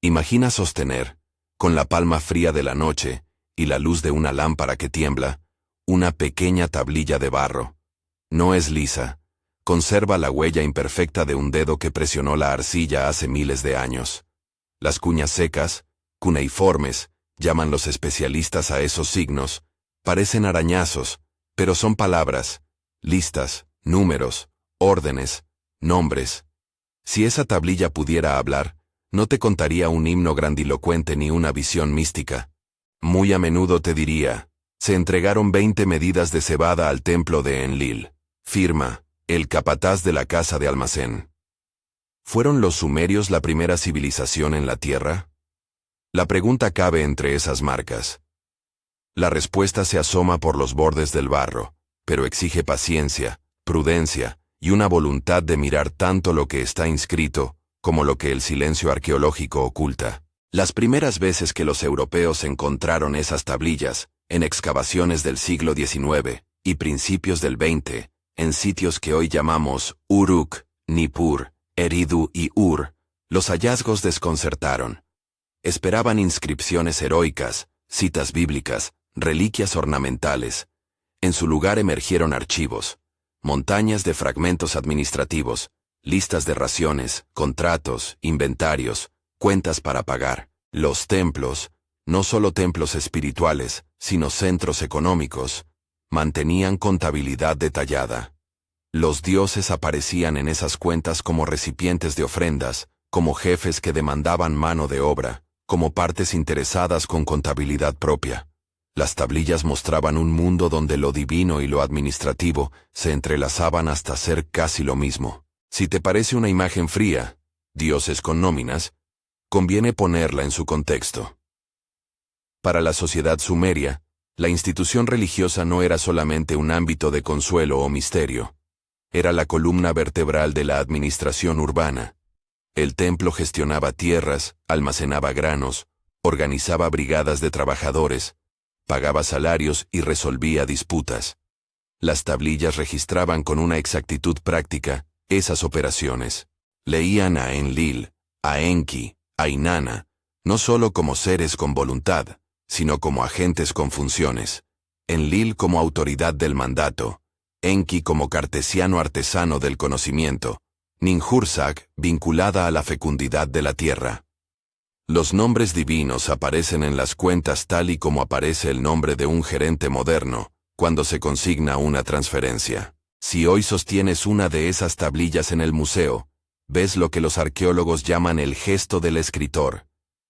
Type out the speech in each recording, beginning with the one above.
Imagina sostener, con la palma fría de la noche y la luz de una lámpara que tiembla, una pequeña tablilla de barro. No es lisa, conserva la huella imperfecta de un dedo que presionó la arcilla hace miles de años. Las cuñas secas, cuneiformes, llaman los especialistas a esos signos, parecen arañazos, pero son palabras, listas, números, órdenes, nombres. Si esa tablilla pudiera hablar, no te contaría un himno grandilocuente ni una visión mística. Muy a menudo te diría, se entregaron 20 medidas de cebada al templo de Enlil. Firma, el capataz de la casa de almacén. ¿Fueron los sumerios la primera civilización en la Tierra? La pregunta cabe entre esas marcas. La respuesta se asoma por los bordes del barro, pero exige paciencia, prudencia y una voluntad de mirar tanto lo que está inscrito como lo que el silencio arqueológico oculta. Las primeras veces que los europeos encontraron esas tablillas, en excavaciones del siglo XIX y principios del XX, en sitios que hoy llamamos Uruk, Nippur, Eridu y Ur, los hallazgos desconcertaron. Esperaban inscripciones heroicas, citas bíblicas, reliquias ornamentales. En su lugar emergieron archivos, montañas de fragmentos administrativos, listas de raciones, contratos, inventarios, cuentas para pagar. Los templos, no solo templos espirituales, sino centros económicos, mantenían contabilidad detallada. Los dioses aparecían en esas cuentas como recipientes de ofrendas, como jefes que demandaban mano de obra, como partes interesadas con contabilidad propia. Las tablillas mostraban un mundo donde lo divino y lo administrativo se entrelazaban hasta ser casi lo mismo. Si te parece una imagen fría, dioses con nóminas, conviene ponerla en su contexto. Para la sociedad sumeria, la institución religiosa no era solamente un ámbito de consuelo o misterio. Era la columna vertebral de la administración urbana. El templo gestionaba tierras, almacenaba granos, organizaba brigadas de trabajadores, pagaba salarios y resolvía disputas. Las tablillas registraban con una exactitud práctica esas operaciones. Leían a Enlil, a Enki, a Inanna, no solo como seres con voluntad, sino como agentes con funciones. Enlil como autoridad del mandato, Enki como cartesiano artesano del conocimiento, Ninhursag vinculada a la fecundidad de la tierra. Los nombres divinos aparecen en las cuentas tal y como aparece el nombre de un gerente moderno, cuando se consigna una transferencia. Si hoy sostienes una de esas tablillas en el museo, ves lo que los arqueólogos llaman el gesto del escritor.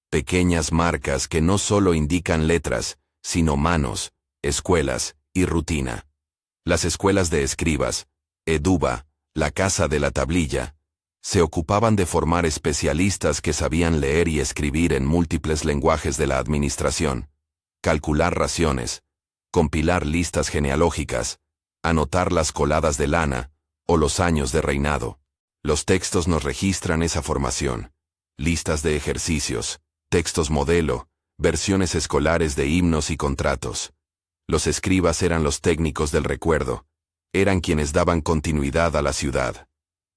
Pequeñas marcas que no solo indican letras, sino manos, escuelas y rutina. Las escuelas de escribas, Eduba, la casa de la tablilla, se ocupaban de formar especialistas que sabían leer y escribir en múltiples lenguajes de la administración, calcular raciones, compilar listas genealógicas, anotar las coladas de lana o los años de reinado. Los textos nos registran esa formación. Listas de ejercicios, textos modelo, versiones escolares de himnos y contratos. Los escribas eran los técnicos del recuerdo. Eran quienes daban continuidad a la ciudad.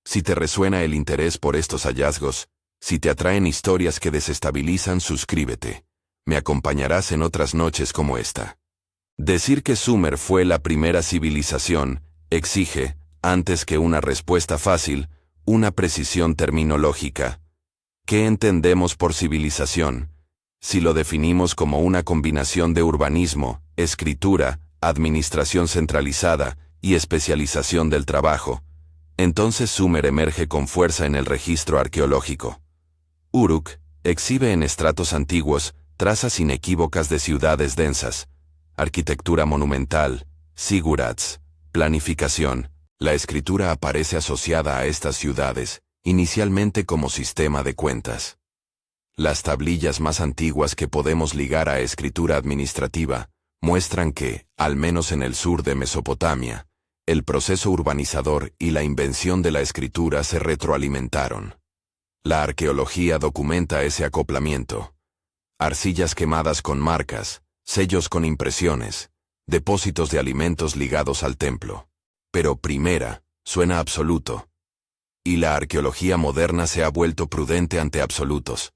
Si te resuena el interés por estos hallazgos, si te atraen historias que desestabilizan, suscríbete. Me acompañarás en otras noches como esta. Decir que Sumer fue la primera civilización exige, antes que una respuesta fácil, una precisión terminológica. ¿Qué entendemos por civilización? Si lo definimos como una combinación de urbanismo, escritura, administración centralizada y especialización del trabajo, entonces Sumer emerge con fuerza en el registro arqueológico. Uruk exhibe en estratos antiguos trazas inequívocas de ciudades densas, arquitectura monumental, zigurats, planificación. La escritura aparece asociada a estas ciudades, inicialmente como sistema de cuentas. Las tablillas más antiguas que podemos ligar a escritura administrativa muestran que, al menos en el sur de Mesopotamia, el proceso urbanizador y la invención de la escritura se retroalimentaron. La arqueología documenta ese acoplamiento. Arcillas quemadas con marcas, sellos con impresiones, depósitos de alimentos ligados al templo. Pero primera, suena absoluto. Y la arqueología moderna se ha vuelto prudente ante absolutos.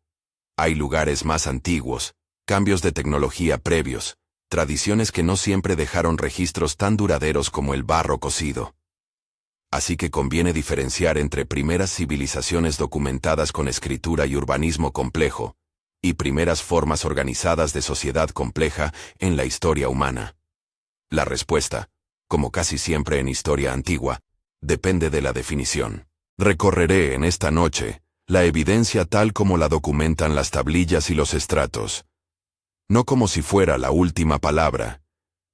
Hay lugares más antiguos, cambios de tecnología previos, tradiciones que no siempre dejaron registros tan duraderos como el barro cocido. Así que conviene diferenciar entre primeras civilizaciones documentadas con escritura y urbanismo complejo, y primeras formas organizadas de sociedad compleja en la historia humana. La respuesta, como casi siempre en historia antigua, depende de la definición. Recorreré en esta noche la evidencia tal como la documentan las tablillas y los estratos, no como si fuera la última palabra,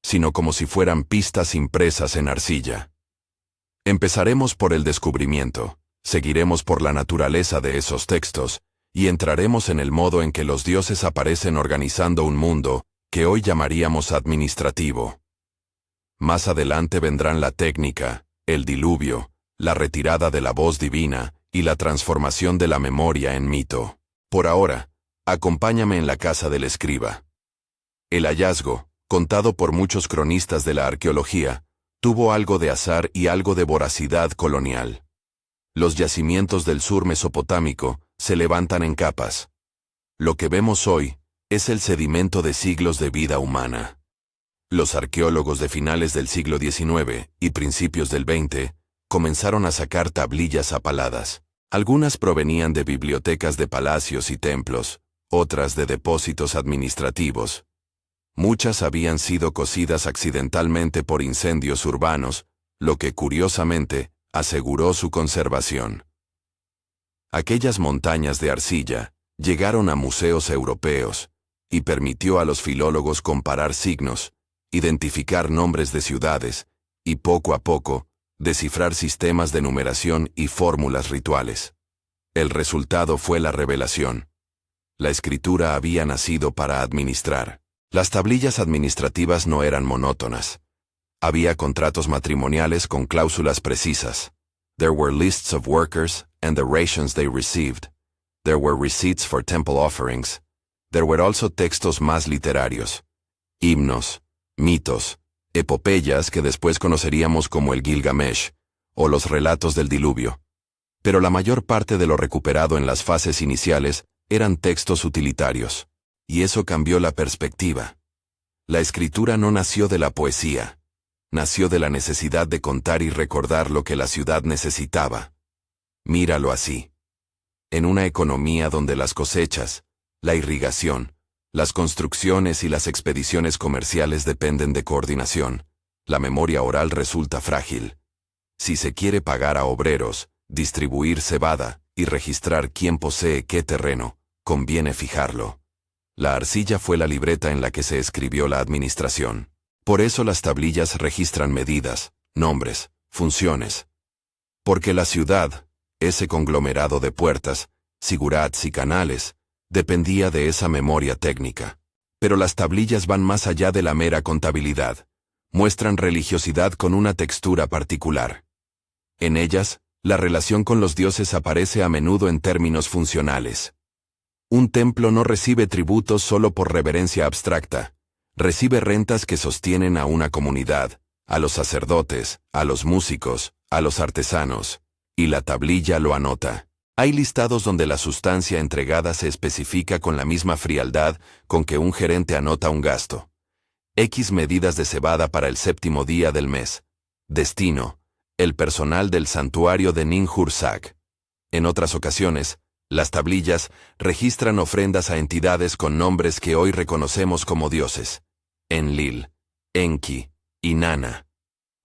sino como si fueran pistas impresas en arcilla. Empezaremos por el descubrimiento, seguiremos por la naturaleza de esos textos, y entraremos en el modo en que los dioses aparecen organizando un mundo que hoy llamaríamos administrativo. Más adelante vendrán la técnica, el diluvio, la retirada de la voz divina y la transformación de la memoria en mito. Por ahora, acompáñame en la casa del escriba. El hallazgo, contado por muchos cronistas de la arqueología, tuvo algo de azar y algo de voracidad colonial. Los yacimientos del sur mesopotámico se levantan en capas. Lo que vemos hoy es el sedimento de siglos de vida humana. Los arqueólogos de finales del siglo XIX y principios del XX comenzaron a sacar tablillas apaladas. Algunas provenían de bibliotecas de palacios y templos, otras de depósitos administrativos. Muchas habían sido cocidas accidentalmente por incendios urbanos, lo que curiosamente aseguró su conservación. Aquellas montañas de arcilla llegaron a museos europeos y permitió a los filólogos comparar signos, identificar nombres de ciudades y poco a poco descifrar sistemas de numeración y fórmulas rituales. El resultado fue la revelación. La escritura había nacido para administrar. Las tablillas administrativas no eran monótonas. Había contratos matrimoniales con cláusulas precisas. There were lists of workers and the rations they received. There were receipts for temple offerings. There were also textos más literarios. Himnos, mitos, epopeyas que después conoceríamos como el Gilgamesh, o los relatos del diluvio. Pero la mayor parte de lo recuperado en las fases iniciales eran textos utilitarios. Y eso cambió la perspectiva. La escritura no nació de la poesía. Nació de la necesidad de contar y recordar lo que la ciudad necesitaba. Míralo así. En una economía donde las cosechas, la irrigación, las construcciones y las expediciones comerciales dependen de coordinación, la memoria oral resulta frágil. Si se quiere pagar a obreros, distribuir cebada y registrar quién posee qué terreno, conviene fijarlo. La arcilla fue la libreta en la que se escribió la administración. Por eso las tablillas registran medidas, nombres, funciones. Porque la ciudad, ese conglomerado de puertas, zigurats y canales, dependía de esa memoria técnica. Pero las tablillas van más allá de la mera contabilidad. Muestran religiosidad con una textura particular. En ellas, la relación con los dioses aparece a menudo en términos funcionales. Un templo no recibe tributos solo por reverencia abstracta. Recibe rentas que sostienen a una comunidad, a los sacerdotes, a los músicos, a los artesanos. Y la tablilla lo anota. Hay listados donde la sustancia entregada se especifica con la misma frialdad con que un gerente anota un gasto. X medidas de cebada para el 7º día del mes. Destino: el personal del santuario de Ninhursag. En otras ocasiones, las tablillas registran ofrendas a entidades con nombres que hoy reconocemos como dioses: Enlil, Enki, Inanna.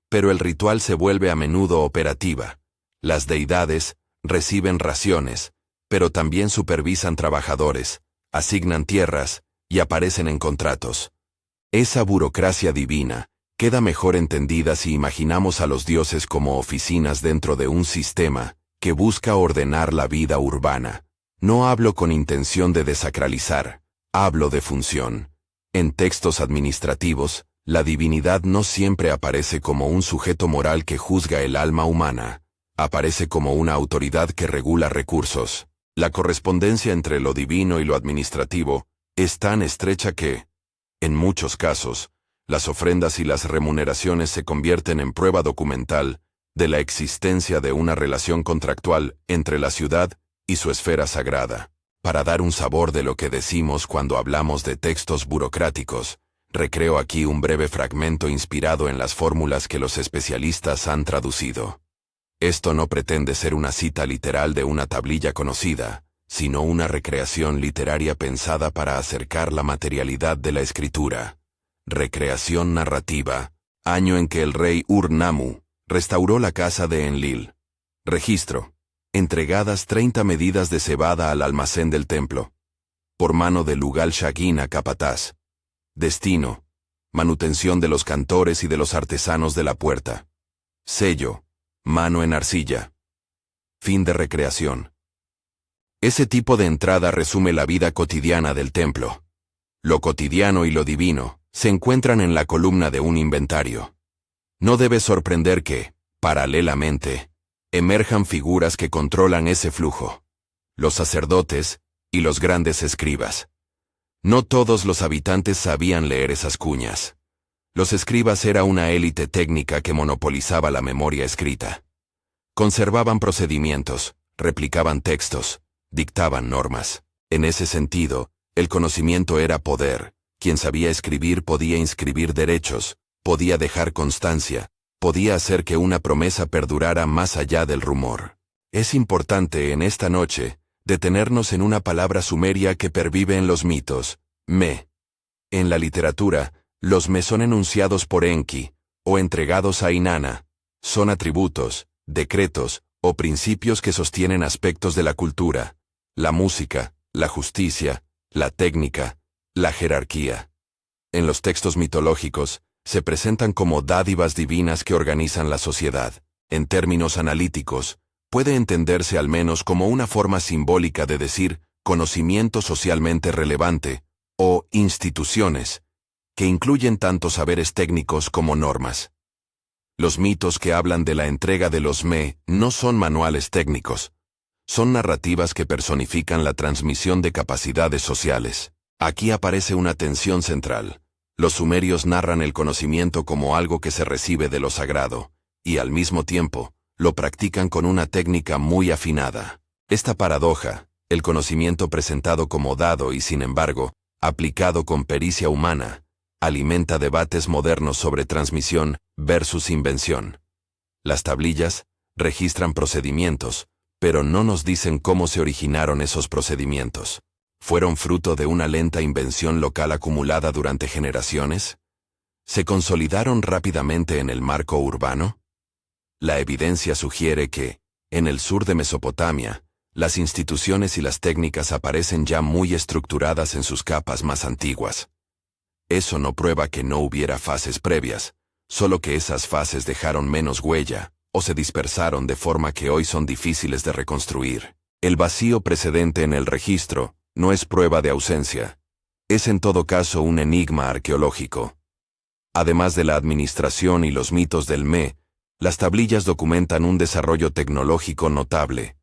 Pero el ritual se vuelve a menudo operativa. Las deidades reciben raciones, pero también supervisan trabajadores, asignan tierras y aparecen en contratos. Esa burocracia divina queda mejor entendida si imaginamos a los dioses como oficinas dentro de un sistema que busca ordenar la vida urbana. No hablo con intención de desacralizar, hablo de función. En textos administrativos, la divinidad no siempre aparece como un sujeto moral que juzga el alma humana. Aparece como una autoridad que regula recursos. La correspondencia entre lo divino y lo administrativo es tan estrecha que, en muchos casos, las ofrendas y las remuneraciones se convierten en prueba documental de la existencia de una relación contractual entre la ciudad y su esfera sagrada. Para dar un sabor de lo que decimos cuando hablamos de textos burocráticos, recreo aquí un breve fragmento inspirado en las fórmulas que los especialistas han traducido. Esto no pretende ser una cita literal de una tablilla conocida, sino una recreación literaria pensada para acercar la materialidad de la escritura. Recreación narrativa, año en que el rey Ur-Nammu restauró la casa de Enlil. Registro: entregadas 30 medidas de cebada al almacén del templo. Por mano de Lugal-Shagin capataz. Destino: manutención de los cantores y de los artesanos de la puerta. Sello: mano en arcilla. Fin de recreación. Ese tipo de entrada resume la vida cotidiana del templo. Lo cotidiano y lo divino se encuentran en la columna de un inventario. No debe sorprender que, paralelamente, emerjan figuras que controlan ese flujo: los sacerdotes y los grandes escribas. No todos los habitantes sabían leer esas cuñas. Los escribas era una élite técnica que monopolizaba la memoria escrita. Conservaban procedimientos, replicaban textos, dictaban normas. En ese sentido, el conocimiento era poder. Quien sabía escribir podía inscribir derechos, podía dejar constancia, podía hacer que una promesa perdurara más allá del rumor. Es importante en esta noche detenernos en una palabra sumeria que pervive en los mitos: me. En la literatura, los me son enunciados por Enki, o entregados a Inanna. Son atributos, decretos, o principios que sostienen aspectos de la cultura, la música, la justicia, la técnica, la jerarquía. En los textos mitológicos, se presentan como dádivas divinas que organizan la sociedad. En términos analíticos, puede entenderse al menos como una forma simbólica de decir conocimiento socialmente relevante, o instituciones, que incluyen tanto saberes técnicos como normas. Los mitos que hablan de la entrega de los me no son manuales técnicos. Son narrativas que personifican la transmisión de capacidades sociales. Aquí aparece una tensión central. Los sumerios narran el conocimiento como algo que se recibe de lo sagrado, y al mismo tiempo, lo practican con una técnica muy afinada. Esta paradoja, el conocimiento presentado como dado y sin embargo, aplicado con pericia humana, alimenta debates modernos sobre transmisión versus invención. Las tablillas registran procedimientos, pero no nos dicen cómo se originaron esos procedimientos. ¿Fueron fruto de una lenta invención local acumulada durante generaciones? ¿Se consolidaron rápidamente en el marco urbano? La evidencia sugiere que, en el sur de Mesopotamia, las instituciones y las técnicas aparecen ya muy estructuradas en sus capas más antiguas. Eso no prueba que no hubiera fases previas, solo que esas fases dejaron menos huella, o se dispersaron de forma que hoy son difíciles de reconstruir. El vacío precedente en el registro no es prueba de ausencia. Es en todo caso un enigma arqueológico. Además de la administración y los mitos del me, las tablillas documentan un desarrollo tecnológico notable.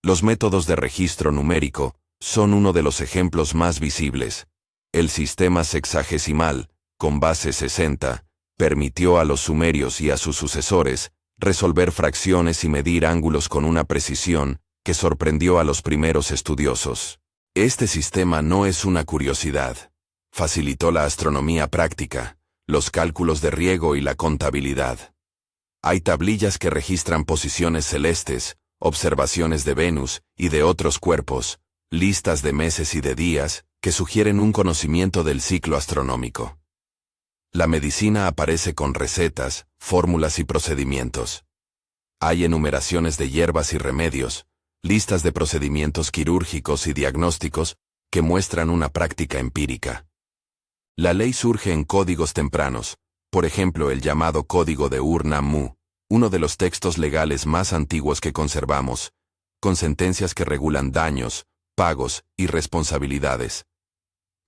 Los métodos de registro numérico son uno de los ejemplos más visibles. El sistema sexagesimal, con base 60, permitió a los sumerios y a sus sucesores resolver fracciones y medir ángulos con una precisión que sorprendió a los primeros estudiosos. Este sistema no es una curiosidad. Facilitó la astronomía práctica, los cálculos de riego y la contabilidad. Hay tablillas que registran posiciones celestes, observaciones de Venus y de otros cuerpos, listas de meses y de días, que sugieren un conocimiento del ciclo astronómico. La medicina aparece con recetas, fórmulas y procedimientos. Hay enumeraciones de hierbas y remedios, listas de procedimientos quirúrgicos y diagnósticos que muestran una práctica empírica. La ley surge en códigos tempranos, por ejemplo el llamado Código de Ur-Nammu, uno de los textos legales más antiguos que conservamos, con sentencias que regulan daños, pagos y responsabilidades.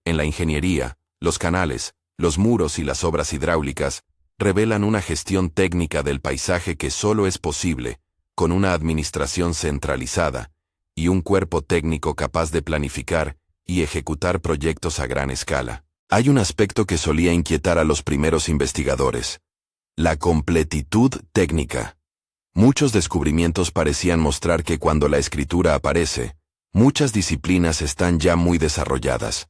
En la ingeniería, los canales, los muros y las obras hidráulicas revelan una gestión técnica del paisaje que solo es posible con una administración centralizada y un cuerpo técnico capaz de planificar y ejecutar proyectos a gran escala. Hay un aspecto que solía inquietar a los primeros investigadores: la completitud técnica. Muchos descubrimientos parecían mostrar que cuando la escritura aparece, Muchas disciplinas están ya muy desarrolladas.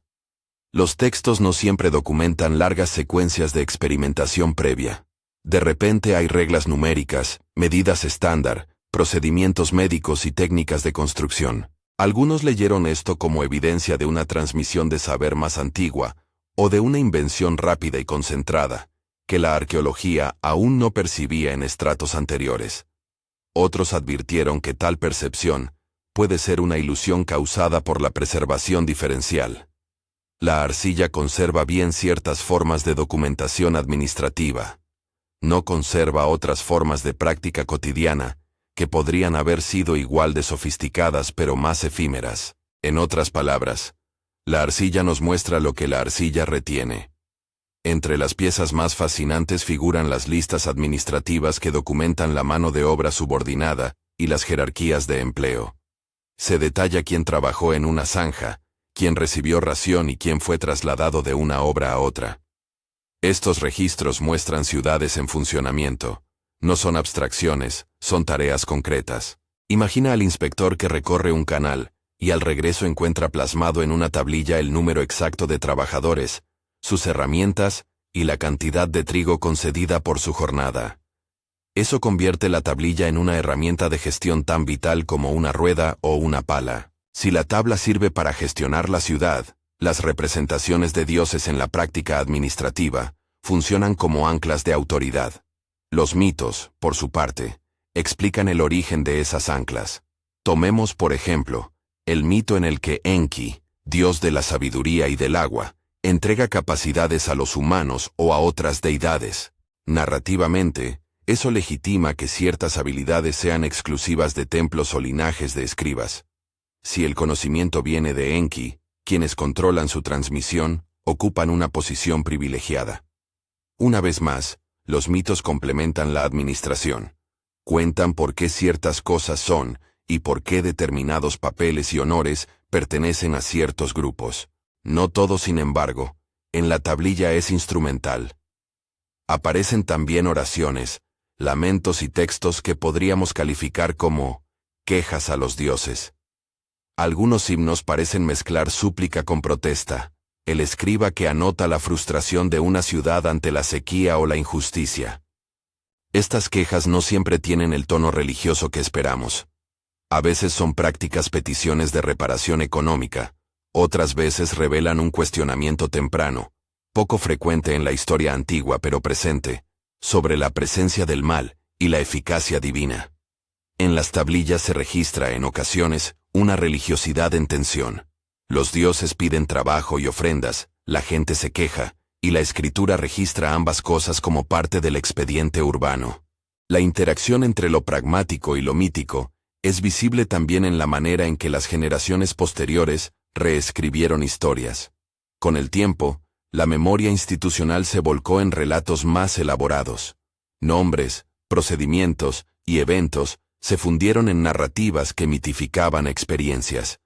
Los textos no siempre documentan largas secuencias de experimentación previa. De repente hay reglas numéricas, medidas estándar, procedimientos médicos y técnicas de construcción. Algunos leyeron esto como evidencia de una transmisión de saber más antigua, o de una invención rápida y concentrada, que la arqueología aún no percibía en estratos anteriores. Otros advirtieron que tal percepción puede ser una ilusión causada por la preservación diferencial. La arcilla conserva bien ciertas formas de documentación administrativa. No conserva otras formas de práctica cotidiana, que podrían haber sido igual de sofisticadas pero más efímeras. En otras palabras, la arcilla nos muestra lo que la arcilla retiene. Entre las piezas más fascinantes figuran las listas administrativas que documentan la mano de obra subordinada y las jerarquías de empleo. Se detalla quién trabajó en una zanja, quién recibió ración y quién fue trasladado de una obra a otra. Estos registros muestran ciudades en funcionamiento. No son abstracciones, son tareas concretas. Imagina al inspector que recorre un canal, y al regreso encuentra plasmado en una tablilla el número exacto de trabajadores, sus herramientas y la cantidad de trigo concedida por su jornada. Eso convierte la tablilla en una herramienta de gestión tan vital como una rueda o una pala. Si la tabla sirve para gestionar la ciudad, las representaciones de dioses en la práctica administrativa funcionan como anclas de autoridad. Los mitos, por su parte, explican el origen de esas anclas. Tomemos, por ejemplo, el mito en el que Enki, dios de la sabiduría y del agua, entrega capacidades a los humanos o a otras deidades. Narrativamente, eso legitima que ciertas habilidades sean exclusivas de templos o linajes de escribas. Si el conocimiento viene de Enki, quienes controlan su transmisión ocupan una posición privilegiada. Una vez más, los mitos complementan la administración. Cuentan por qué ciertas cosas son y por qué determinados papeles y honores pertenecen a ciertos grupos. No todo, sin embargo, en la tablilla es instrumental. Aparecen también oraciones, lamentos y textos que podríamos calificar como quejas a los dioses. Algunos himnos parecen mezclar súplica con protesta. El escriba que anota la frustración de una ciudad ante la sequía o la injusticia. Estas quejas no siempre tienen el tono religioso que esperamos. A veces son prácticas peticiones de reparación económica, otras veces revelan un cuestionamiento temprano, poco frecuente en la historia antigua pero presente, sobre la presencia del mal y la eficacia divina. En las tablillas se registra, en ocasiones, una religiosidad en tensión. Los dioses piden trabajo y ofrendas, la gente se queja, y la escritura registra ambas cosas como parte del expediente urbano. La interacción entre lo pragmático y lo mítico es visible también en la manera en que las generaciones posteriores reescribieron historias. Con el tiempo, la memoria institucional se volcó en relatos más elaborados. Nombres, procedimientos y eventos se fundieron en narrativas que mitificaban experiencias.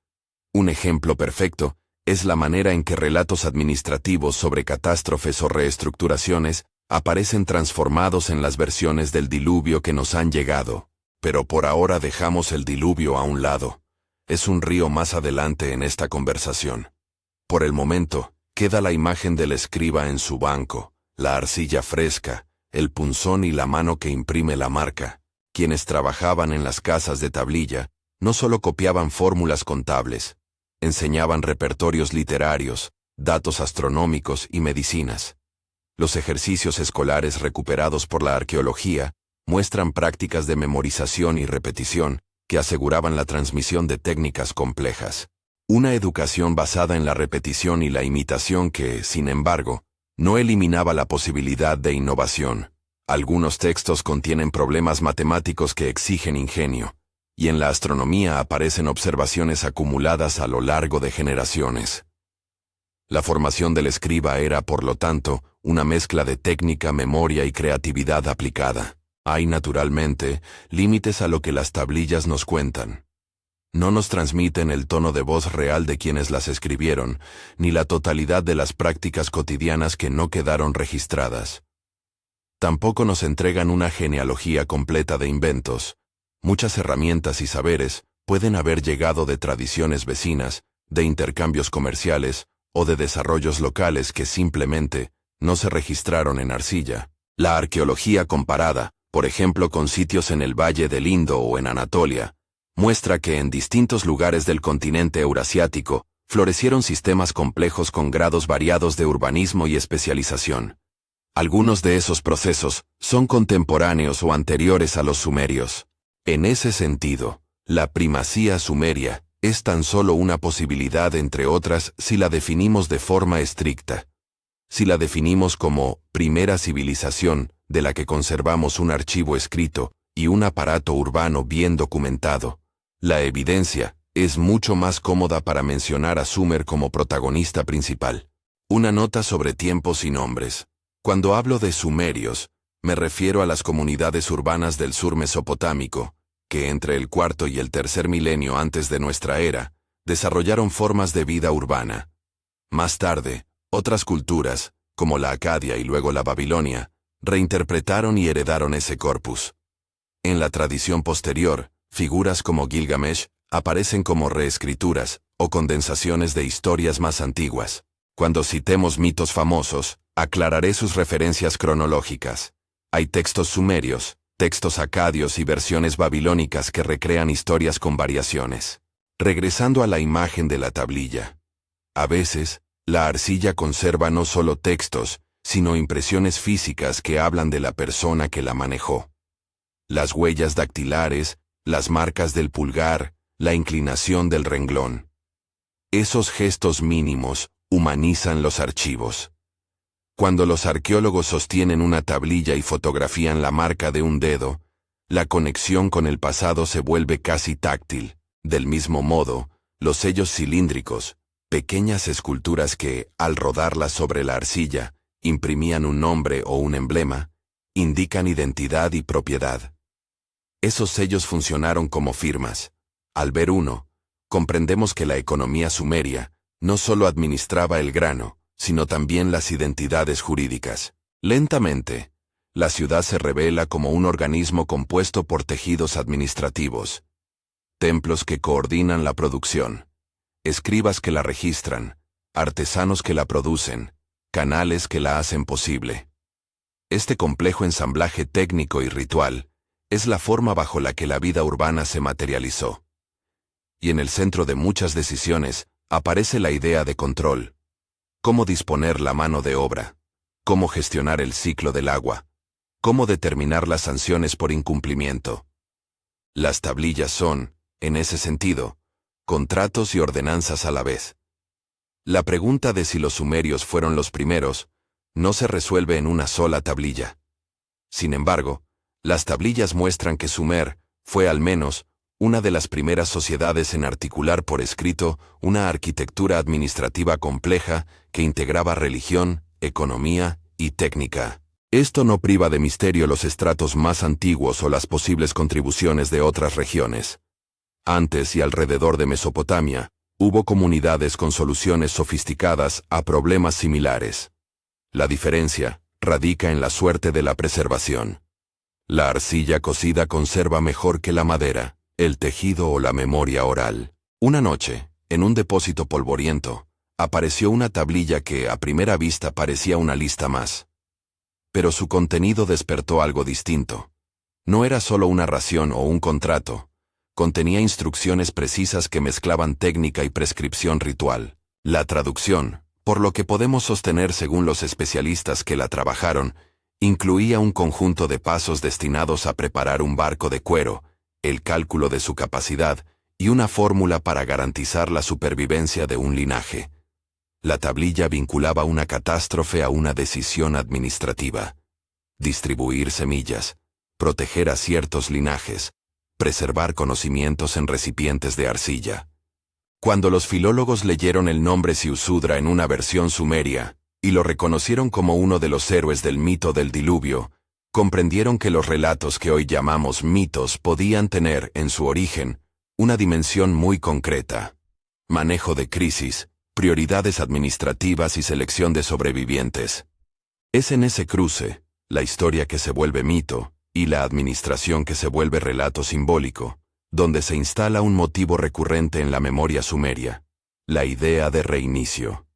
Un ejemplo perfecto es la manera en que relatos administrativos sobre catástrofes o reestructuraciones aparecen transformados en las versiones del diluvio que nos han llegado. Pero por ahora dejamos el diluvio a un lado. Es un río más adelante en esta conversación. Por el momento, queda la imagen del escriba en su banco, la arcilla fresca, el punzón y la mano que imprime la marca. Quienes trabajaban en las casas de tablilla no solo copiaban fórmulas contables, enseñaban repertorios literarios, datos astronómicos y medicinas. Los ejercicios escolares recuperados por la arqueología muestran prácticas de memorización y repetición que aseguraban la transmisión de técnicas complejas. Una educación basada en la repetición y la imitación que, sin embargo, no eliminaba la posibilidad de innovación. Algunos textos contienen problemas matemáticos que exigen ingenio, y en la astronomía aparecen observaciones acumuladas a lo largo de generaciones. La formación del escriba era, por lo tanto, una mezcla de técnica, memoria y creatividad aplicada. Hay, naturalmente, límites a lo que las tablillas nos cuentan. No nos transmiten el tono de voz real de quienes las escribieron, ni la totalidad de las prácticas cotidianas que no quedaron registradas. Tampoco nos entregan una genealogía completa de inventos. Muchas herramientas y saberes pueden haber llegado de tradiciones vecinas, de intercambios comerciales o de desarrollos locales que simplemente no se registraron en arcilla. La arqueología comparada, por ejemplo con sitios en el Valle del Indo o en Anatolia, muestra que en distintos lugares del continente eurasiático florecieron sistemas complejos con grados variados de urbanismo y especialización. Algunos de esos procesos son contemporáneos o anteriores a los sumerios. En ese sentido, la primacía sumeria es tan solo una posibilidad entre otras si la definimos de forma estricta. Si la definimos como primera civilización, de la que conservamos un archivo escrito y un aparato urbano bien documentado, la evidencia es mucho más cómoda para mencionar a Sumer como protagonista principal. Una nota sobre tiempos y nombres. Cuando hablo de sumerios, me refiero a las comunidades urbanas del sur mesopotámico, que entre el cuarto y el tercer milenio antes de nuestra era, desarrollaron formas de vida urbana. Más tarde, otras culturas, como la Acadia y luego la Babilonia, reinterpretaron y heredaron ese corpus. En la tradición posterior, figuras como Gilgamesh aparecen como reescrituras o condensaciones de historias más antiguas. Cuando citemos mitos famosos, aclararé sus referencias cronológicas. Hay textos sumerios, textos acadios y versiones babilónicas que recrean historias con variaciones. Regresando a la imagen de la tablilla. A veces, la arcilla conserva no solo textos, sino impresiones físicas que hablan de la persona que la manejó. Las huellas dactilares, las marcas del pulgar, la inclinación del renglón. Esos gestos mínimos humanizan los archivos. Cuando los arqueólogos sostienen una tablilla y fotografían la marca de un dedo, la conexión con el pasado se vuelve casi táctil. Del mismo modo, los sellos cilíndricos, pequeñas esculturas que, al rodarlas sobre la arcilla, imprimían un nombre o un emblema, indican identidad y propiedad. Esos sellos funcionaron como firmas. Al ver uno, comprendemos que la economía sumeria no solo administraba el grano, sino también las identidades jurídicas. Lentamente, la ciudad se revela como un organismo compuesto por tejidos administrativos, templos que coordinan la producción, escribas que la registran, artesanos que la producen, canales que la hacen posible. Este complejo ensamblaje técnico y ritual es la forma bajo la que la vida urbana se materializó. Y en el centro de muchas decisiones aparece la idea de control. Cómo disponer la mano de obra, cómo gestionar el ciclo del agua, cómo determinar las sanciones por incumplimiento. Las tablillas son, en ese sentido, contratos y ordenanzas a la vez. La pregunta de si los sumerios fueron los primeros no se resuelve en una sola tablilla. Sin embargo, las tablillas muestran que Sumer fue al menos una de las primeras sociedades en articular por escrito una arquitectura administrativa compleja que integraba religión, economía y técnica. Esto no priva de misterio los estratos más antiguos o las posibles contribuciones de otras regiones. Antes y alrededor de Mesopotamia, hubo comunidades con soluciones sofisticadas a problemas similares. La diferencia radica en la suerte de la preservación. La arcilla cocida conserva mejor que la madera, el tejido o la memoria oral. Una noche, en un depósito polvoriento, apareció una tablilla que a primera vista parecía una lista más. Pero su contenido despertó algo distinto. No era solo una ración o un contrato. Contenía instrucciones precisas que mezclaban técnica y prescripción ritual. La traducción, por lo que podemos sostener según los especialistas que la trabajaron, incluía un conjunto de pasos destinados a preparar un barco de cuero, el cálculo de su capacidad y una fórmula para garantizar la supervivencia de un linaje. La tablilla vinculaba una catástrofe a una decisión administrativa. Distribuir semillas, proteger a ciertos linajes, preservar conocimientos en recipientes de arcilla. Cuando los filólogos leyeron el nombre Ziusudra en una versión sumeria, y lo reconocieron como uno de los héroes del mito del diluvio, comprendieron que los relatos que hoy llamamos mitos podían tener, en su origen, una dimensión muy concreta. Manejo de crisis, prioridades administrativas y selección de sobrevivientes. Es en ese cruce, la historia que se vuelve mito, y la administración que se vuelve relato simbólico, donde se instala un motivo recurrente en la memoria sumeria, la idea de reinicio.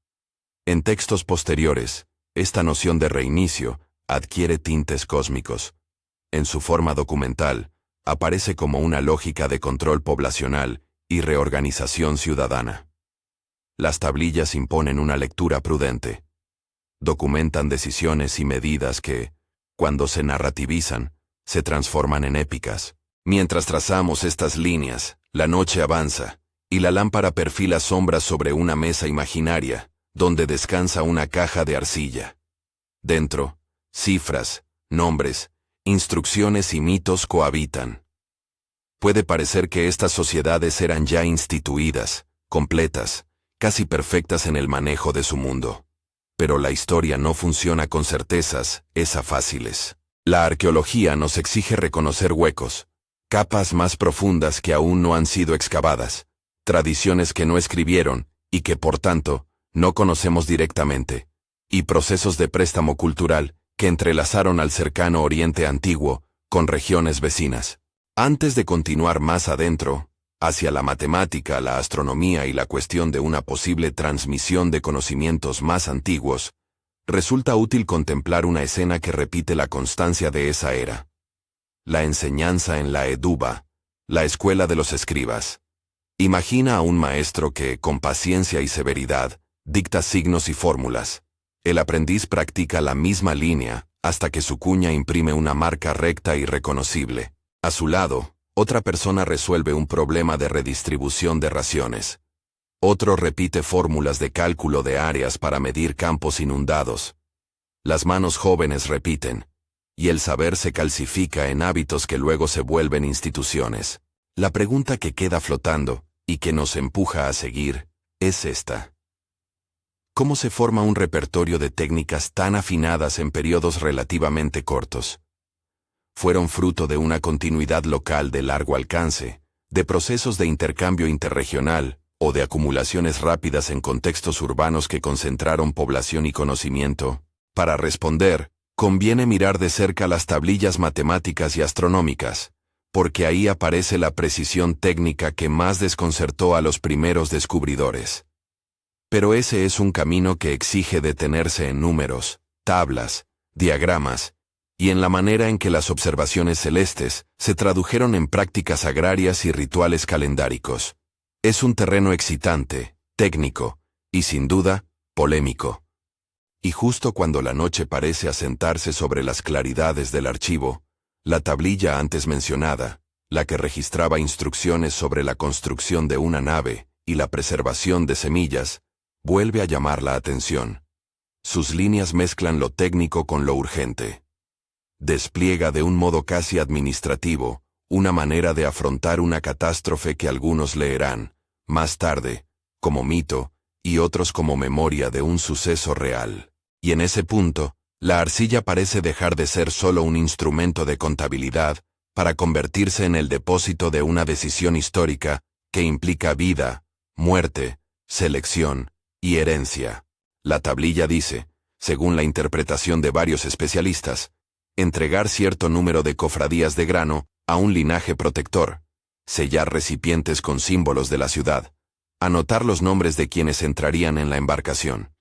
En textos posteriores, esta noción de reinicio adquiere tintes cósmicos. En su forma documental, aparece como una lógica de control poblacional y reorganización ciudadana. Las tablillas imponen una lectura prudente. Documentan decisiones y medidas que, cuando se narrativizan, se transforman en épicas. Mientras trazamos estas líneas, la noche avanza, y la lámpara perfila sombras sobre una mesa imaginaria, donde descansa una caja de arcilla. Dentro, cifras, nombres, instrucciones y mitos cohabitan. Puede parecer que estas sociedades eran ya instituidas, completas, casi perfectas en el manejo de su mundo. Pero la historia no funciona con certezas, fáciles. La arqueología nos exige reconocer huecos, capas más profundas que aún no han sido excavadas, tradiciones que no escribieron y que, por tanto, no conocemos directamente, y procesos de préstamo cultural que entrelazaron al cercano Oriente Antiguo con regiones vecinas. Antes de continuar más adentro, hacia la matemática, la astronomía y la cuestión de una posible transmisión de conocimientos más antiguos, resulta útil contemplar una escena que repite la constancia de esa era. La enseñanza en la Eduba, la escuela de los escribas. Imagina a un maestro que, con paciencia y severidad, dicta signos y fórmulas. El aprendiz practica la misma línea hasta que su cuña imprime una marca recta y reconocible. A su lado, otra persona resuelve un problema de redistribución de raciones. Otro repite fórmulas de cálculo de áreas para medir campos inundados. Las manos jóvenes repiten, y el saber se calcifica en hábitos que luego se vuelven instituciones. La pregunta que queda flotando, y que nos empuja a seguir, es esta. ¿Cómo se forma un repertorio de técnicas tan afinadas en periodos relativamente cortos? Fueron fruto de una continuidad local de largo alcance, de procesos de intercambio interregional, o de acumulaciones rápidas en contextos urbanos que concentraron población y conocimiento. Para responder, conviene mirar de cerca las tablillas matemáticas y astronómicas, porque ahí aparece la precisión técnica que más desconcertó a los primeros descubridores. Pero ese es un camino que exige detenerse en números, tablas, diagramas, y en la manera en que las observaciones celestes se tradujeron en prácticas agrarias y rituales calendáricos. Es un terreno excitante, técnico, y sin duda, polémico. Y justo cuando la noche parece asentarse sobre las claridades del archivo, la tablilla antes mencionada, la que registraba instrucciones sobre la construcción de una nave y la preservación de semillas, vuelve a llamar la atención. Sus líneas mezclan lo técnico con lo urgente. Despliega de un modo casi administrativo una manera de afrontar una catástrofe que algunos leerán, más tarde, como mito, y otros como memoria de un suceso real. Y en ese punto, la arcilla parece dejar de ser solo un instrumento de contabilidad para convertirse en el depósito de una decisión histórica que implica vida, muerte, selección y herencia. La tablilla dice, según la interpretación de varios especialistas, entregar cierto número de cofradías de grano a un linaje protector, sellar recipientes con símbolos de la ciudad, anotar los nombres de quienes entrarían en la embarcación.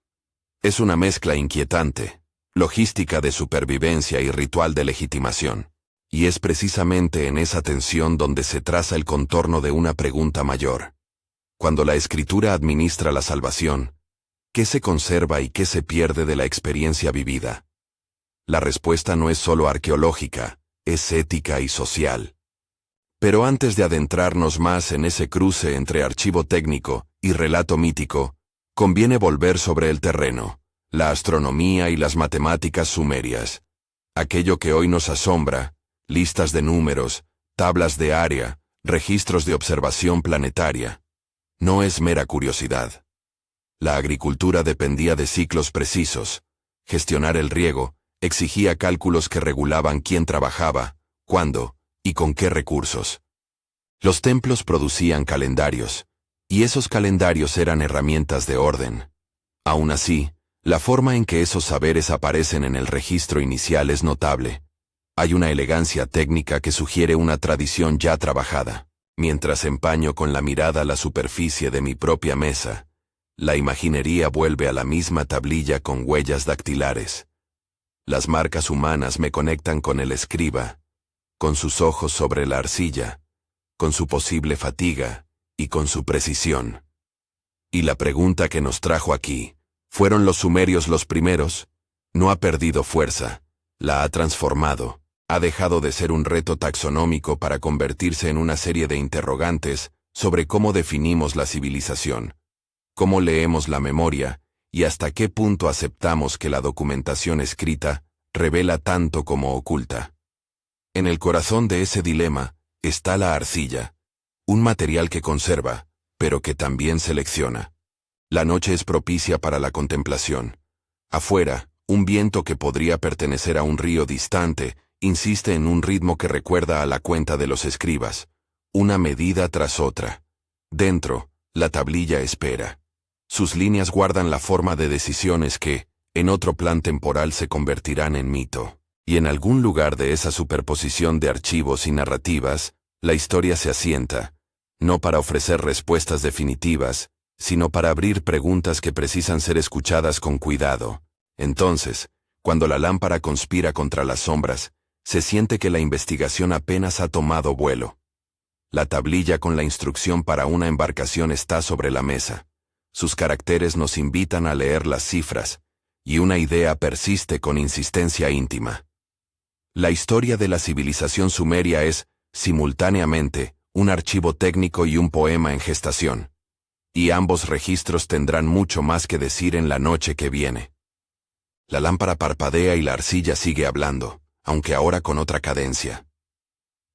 Es una mezcla inquietante, logística de supervivencia y ritual de legitimación. Y es precisamente en esa tensión donde se traza el contorno de una pregunta mayor. Cuando la escritura administra la salvación, ¿qué se conserva y qué se pierde de la experiencia vivida? La respuesta no es solo arqueológica, es ética y social. Pero antes de adentrarnos más en ese cruce entre archivo técnico y relato mítico, conviene volver sobre el terreno, la astronomía y las matemáticas sumerias. Aquello que hoy nos asombra, listas de números, tablas de área, registros de observación planetaria, no es mera curiosidad. La agricultura dependía de ciclos precisos. Gestionar el riego exigía cálculos que regulaban quién trabajaba, cuándo y con qué recursos. Los templos producían calendarios, y esos calendarios eran herramientas de orden. Aún así, la forma en que esos saberes aparecen en el registro inicial es notable. Hay una elegancia técnica que sugiere una tradición ya trabajada. Mientras empaño con la mirada la superficie de mi propia mesa, la imaginería vuelve a la misma tablilla con huellas dactilares. Las marcas humanas me conectan con el escriba, con sus ojos sobre la arcilla, con su posible fatiga y con su precisión. Y la pregunta que nos trajo aquí, ¿fueron los sumerios los primeros? No ha perdido fuerza, la ha transformado. Ha dejado de ser un reto taxonómico para convertirse en una serie de interrogantes sobre cómo definimos la civilización, cómo leemos la memoria y hasta qué punto aceptamos que la documentación escrita revela tanto como oculta. En el corazón de ese dilema está la arcilla, un material que conserva, pero que también selecciona. La noche es propicia para la contemplación. Afuera, un viento que podría pertenecer a un río distante insiste en un ritmo que recuerda a la cuenta de los escribas, una medida tras otra. Dentro, la tablilla espera. Sus líneas guardan la forma de decisiones que, en otro plan temporal, se convertirán en mito. Y en algún lugar de esa superposición de archivos y narrativas, la historia se asienta, no para ofrecer respuestas definitivas, sino para abrir preguntas que precisan ser escuchadas con cuidado. Entonces, cuando la lámpara conspira contra las sombras, se siente que la investigación apenas ha tomado vuelo. La tablilla con la instrucción para una embarcación está sobre la mesa. Sus caracteres nos invitan a leer las cifras, y una idea persiste con insistencia íntima. La historia de la civilización sumeria es, simultáneamente, un archivo técnico y un poema en gestación. Y ambos registros tendrán mucho más que decir en la noche que viene. La lámpara parpadea y la arcilla sigue hablando, aunque ahora con otra cadencia.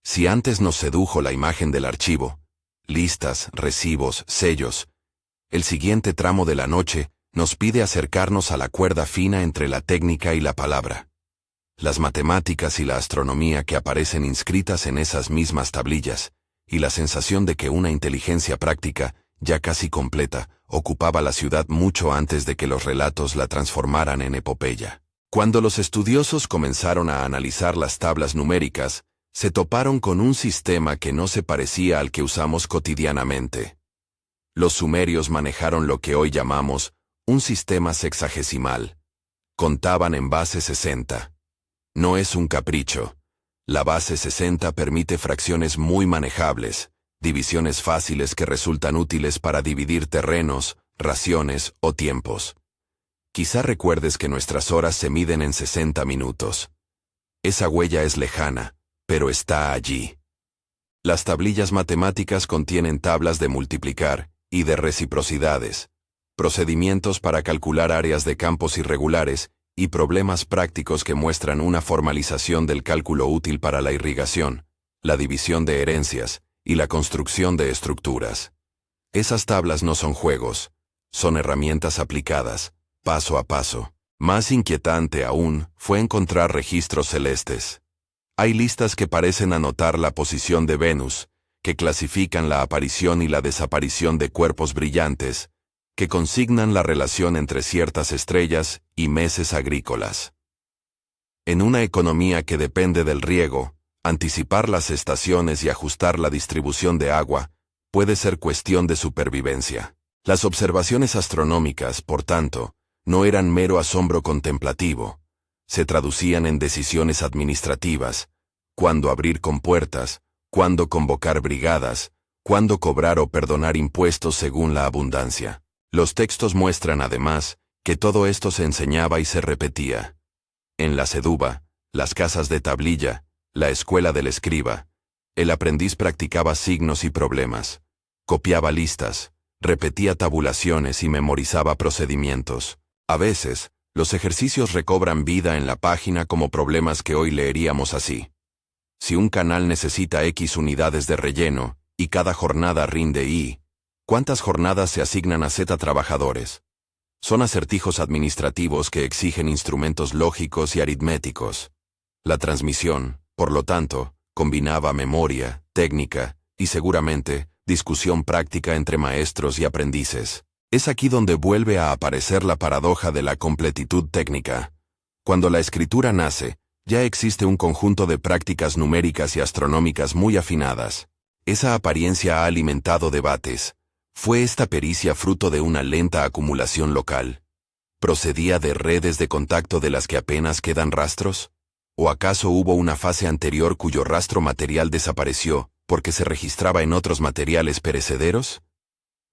Si antes nos sedujo la imagen del archivo, listas, recibos, sellos, el siguiente tramo de la noche nos pide acercarnos a la cuerda fina entre la técnica y la palabra. Las matemáticas y la astronomía que aparecen inscritas en esas mismas tablillas, y la sensación de que una inteligencia práctica, ya casi completa, ocupaba la ciudad mucho antes de que los relatos la transformaran en epopeya. Cuando los estudiosos comenzaron a analizar las tablas numéricas, se toparon con un sistema que no se parecía al que usamos cotidianamente. Los sumerios manejaron lo que hoy llamamos un sistema sexagesimal. Contaban en base 60. No es un capricho. La base 60 permite fracciones muy manejables, divisiones fáciles que resultan útiles para dividir terrenos, raciones o tiempos. Quizá recuerdes que nuestras horas se miden en 60 minutos. Esa huella es lejana, pero está allí. Las tablillas matemáticas contienen tablas de multiplicar y de reciprocidades, procedimientos para calcular áreas de campos irregulares y problemas prácticos que muestran una formalización del cálculo útil para la irrigación, la división de herencias y la construcción de estructuras. Esas tablas no son juegos, son herramientas aplicadas, paso a paso. Más inquietante aún fue encontrar registros celestes. Hay listas que parecen anotar la posición de Venus, que clasifican la aparición y la desaparición de cuerpos brillantes, que consignan la relación entre ciertas estrellas y meses agrícolas. En una economía que depende del riego, anticipar las estaciones y ajustar la distribución de agua puede ser cuestión de supervivencia. Las observaciones astronómicas, por tanto, no eran mero asombro contemplativo, se traducían en decisiones administrativas, cuándo abrir compuertas, cuándo convocar brigadas, cuándo cobrar o perdonar impuestos según la abundancia. Los textos muestran además que todo esto se enseñaba y se repetía. En la seduba, las casas de tablilla, la escuela del escriba, el aprendiz practicaba signos y problemas, copiaba listas, repetía tabulaciones y memorizaba procedimientos. A veces, los ejercicios recobran vida en la página como problemas que hoy leeríamos así. Si un canal necesita X unidades de relleno, y cada jornada rinde Y, ¿cuántas jornadas se asignan a Z trabajadores? Son acertijos administrativos que exigen instrumentos lógicos y aritméticos. La transmisión, por lo tanto, combinaba memoria, técnica, y seguramente, discusión práctica entre maestros y aprendices. Es aquí donde vuelve a aparecer la paradoja de la completitud técnica. Cuando la escritura nace, ya existe un conjunto de prácticas numéricas y astronómicas muy afinadas. Esa apariencia ha alimentado debates. ¿Fue esta pericia fruto de una lenta acumulación local? ¿Procedía de redes de contacto de las que apenas quedan rastros? ¿O acaso hubo una fase anterior cuyo rastro material desapareció porque se registraba en otros materiales perecederos?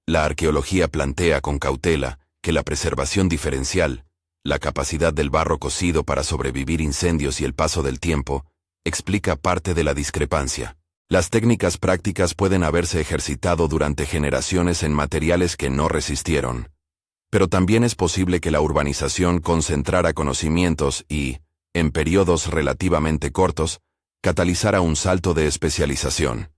La arqueología plantea con cautela que la preservación diferencial, la capacidad del barro cocido para sobrevivir incendios y el paso del tiempo, explica parte de la discrepancia. Las técnicas prácticas pueden haberse ejercitado durante generaciones en materiales que no resistieron. Pero también es posible que la urbanización concentrara conocimientos y, en periodos relativamente cortos, catalizara un salto de especialización.